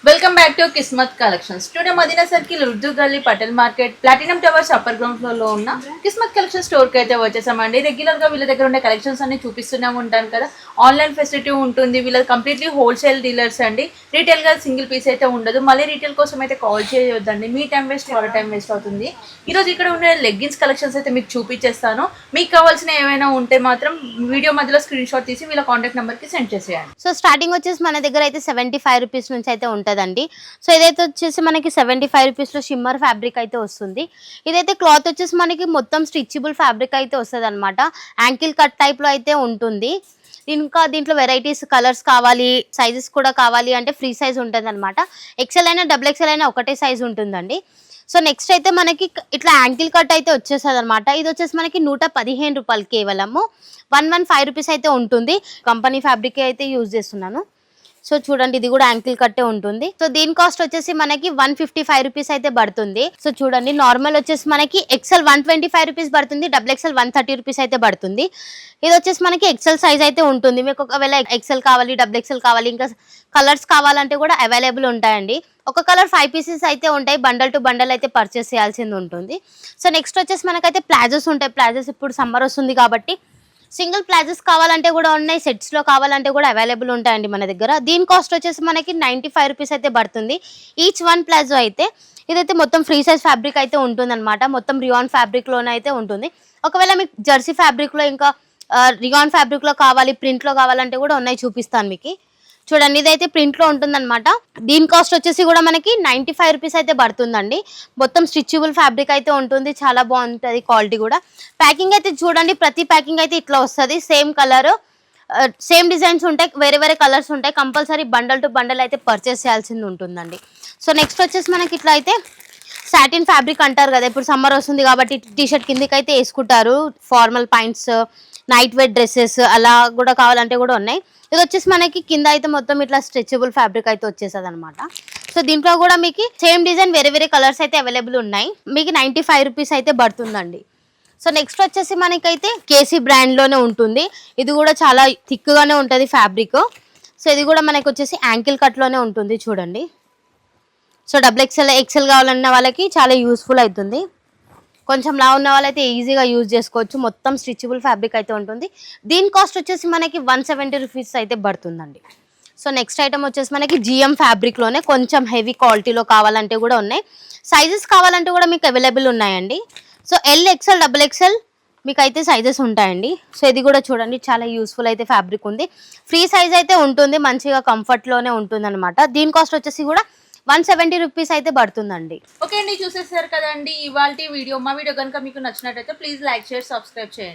Welcome back to Kismat collections. Today Madina circle Urdu gali Patel market platinum towers upper ground floor లో ఉన్న కిస్మత్ collection store కి అయితే వచ్చేసామండి. రెగ్యులర్ గా వీళ్ళ దగ్గర ఉండే కలెక్షన్స్ అన్ని చూపిస్తూనే ఉంటాను కదా. ఆన్లైన్ ఫెసిలిటీ ఉంటుంది. వీళ్ళ కంప్లీట్లీ హోల్సేల్ డీలర్స్ అండి. రీటైల్ గా సింగిల్ పీస్ అయితే ఉండదు. మళ్ళీ రీటైల్ కోసం అయితే కాల్ చేయొద్దండి. మీ టైం వేస్ట్ వాళ్ళ టైం వేస్ట్ అవుతుంది. ఈ రోజు ఇక్కడ ఉండే లెగ్గిన్స్ కలెక్షన్స్ అయితే మీకు చూపించేస్తాను. మీకు కావాల్సిన ఏమైనా ఉంటే మాత్రం వీడియో మధ్యలో స్క్రీన్ షాట్ తీసి వీళ్ళ కాంటాక్ట్ నెంబర్ కి సెండ్ చేసేయండి. సో స్టార్టింగ్ వచ్చేసి మన దగ్గర అయితే 75 రూపీస్ నుంచి అయితే ఉంటుందండి. సో ఇదైతే వచ్చేసి మనకి 75 రూపీస్లో షిమ్మర్ ఫ్యాబ్రిక్ అయితే వస్తుంది. ఇదైతే క్లాత్ వచ్చేసి మనకి మొత్తం స్టిచబుల్ ఫ్యాబ్రిక్ అయితే వస్తుంది అనమాట. యాంకిల్ కట్ టైప్లో అయితే ఉంటుంది. ఇంకా దీంట్లో వెరైటీస్ కలర్స్ కావాలి, సైజెస్ కూడా కావాలి అంటే ఫ్రీ సైజ్ ఉంటుంది అనమాట. ఎక్సెల్ అయినా డబుల్ ఎక్సెల్ అయినా ఒకటే సైజ్ ఉంటుందండి. సో నెక్స్ట్ అయితే మనకి ఇట్లా యాంకిల్ కట్ అయితే వచ్చేస్తుంది అనమాట. ఇది వచ్చేసి మనకి 115 రూపాయలు, కేవలము 115 రూపీస్ అయితే ఉంటుంది. కంపెనీ ఫ్యాబ్రిక్ అయితే యూజ్ చేస్తున్నాను. సో చూడండి, ఇది కూడా యాంకిల్ కట్టే ఉంటుంది. సో దీని కాస్ట్ వచ్చేసి మనకి 155 రూపీస్ అయితే పడుతుంది. సో చూడండి, నార్మల్ వచ్చేసి మనకి ఎక్సెల్ 125 రూపీస్ పడుతుంది, డబుల్ ఎక్సెల్ 130 రూపీస్ అయితే పడుతుంది. ఇది వచ్చేసి మనకి ఎక్సెల్ సైజ్ అయితే ఉంటుంది. మీకు ఒకవేళ ఎక్సెల్ కావాలి, డబుల్ ఎక్సెల్ కావాలి, ఇంకా కలర్స్ కావాలంటే కూడా అవైలబుల్ ఉంటాయండి. ఒక కలర్ 5 పీసెస్ అయితే ఉంటాయి. బండల్ టు బండల్ అయితే పర్చేస్ చేయాల్సింది ఉంటుంది. సో నెక్స్ట్ వచ్చేసి మనకైతే ప్లాజోస్ ఉంటాయి. ప్లాజోస్ ఇప్పుడు సమ్మర్ వస్తుంది కాబట్టి సింగిల్ ప్లాజెస్ కావాలంటే కూడా ఉన్నాయి, సెట్స్లో కావాలంటే కూడా అవైలబుల్ ఉంటాయండి మన దగ్గర. దీని కాస్ట్ వచ్చేసి మనకి 95 రూపీస్ అయితే పడుతుంది ఈచ్ వన్ ప్లాజో అయితే. ఇదైతే మొత్తం ఫ్రీ సైజ్ ఫ్యాబ్రిక్ అయితే ఉంటుందన్నమాట. మొత్తం రియాన్ ఫ్యాబ్రిక్లోనే అయితే ఉంటుంది. ఒకవేళ మీకు జెర్సీ ఫ్యాబ్రిక్లో ఇంకా రియాన్ ఫ్యాబ్రిక్లో కావాలి, ప్రింట్లో కావాలంటే కూడా ఉన్నాయి, చూపిస్తాను మీకు. చూడండి, ఇదైతే ప్రింట్లో ఉంటుందన్నమాట. దీని కాస్ట్ వచ్చేసి కూడా మనకి 95 రూపీస్ అయితే పడుతుందండి. మొత్తం స్టిచబుల్ ఫ్యాబ్రిక్ అయితే ఉంటుంది. చాలా బాగుంటుంది క్వాలిటీ కూడా. ప్యాకింగ్ అయితే చూడండి, ప్రతి ప్యాకింగ్ అయితే ఇట్లా వస్తుంది. సేమ్ కలర్, సేమ్ డిజైన్స్ ఉంటాయి, వేరే వేరే కలర్స్ ఉంటాయి. కంపల్సరీ బండల్ టు బండల్ అయితే పర్చేస్ చేయాల్సింది ఉంటుందండి. సో నెక్స్ట్ వచ్చేసి మనకి ఇట్లా అయితే సాటిన్ ఫ్యాబ్రిక్ అంటారు కదా, ఇప్పుడు సమ్మర్ వస్తుంది కాబట్టి టీషర్ట్ కిందకి అయితే వేసుకుంటారు. Formal points, night wear dresses అలా కూడా కావాలంటే కూడా ఉన్నాయి. ఇది వచ్చేసి మనకి కింద అయితే మొత్తం ఇట్లా స్ట్రెచబుల్ ఫ్యాబ్రిక్ అయితే వచ్చేస్తుంది అనమాట. సో దీంట్లో కూడా మీకు సేమ్ డిజైన్ వేరే వేరే కలర్స్ అయితే అవైలబుల్ ఉన్నాయి. మీకు 95 రూపీస్ అయితే పడుతుందండి. సో నెక్స్ట్ వచ్చేసి మనకైతే కేసీ బ్రాండ్లోనే ఉంటుంది. ఇది కూడా చాలా థిక్గానే ఉంటుంది ఫ్యాబ్రిక్. సో ఇది కూడా మనకి వచ్చేసి యాంకిల్ కట్లోనే ఉంటుంది. చూడండి, సో డబుల్ ఎక్సెల్ కావాలన్న వాళ్ళకి చాలా యూస్ఫుల్ అవుతుంది. కొంచెం లా ఉన్న వాళ్ళైతే ఈజీగా యూజ్ చేసుకోవచ్చు. మొత్తం స్టిచబుల్ ఫ్యాబ్రిక్ అయితే ఉంటుంది. దీని కాస్ట్ వచ్చేసి మనకి 170 రూపీస్ అయితే పడుతుందండి. సో నెక్స్ట్ ఐటమ్ వచ్చేసి మనకి జిఎం ఫ్యాబ్రిక్లోనే కొంచెం హెవీ క్వాలిటీలో కావాలంటే కూడా ఉన్నాయి. సైజెస్ కావాలంటే కూడా మీకు అవైలబుల్ ఉన్నాయండి. So L, XL, double XL మీకు అయితే సైజెస్ ఉంటాయండి. సో ఇది కూడా చూడండి, చాలా యూస్ఫుల్ అయితే ఫ్యాబ్రిక్ ఉంది. ఫ్రీ సైజ్ అయితే ఉంటుంది, మంచిగా కంఫర్ట్లోనే ఉంటుంది అనమాట. దీని కాస్ట్ వచ్చేసి కూడా 170 రూపీస్ అయితే పడుతుందండి. ఓకే అండి, చూసేసారు కదండి ఇవాల్టి వీడియో. మా వీడియో కనుక మీకు నచ్చినట్టయితే ప్లీజ్ లైక్, షేర్, సబ్స్క్రైబ్ చేయండి.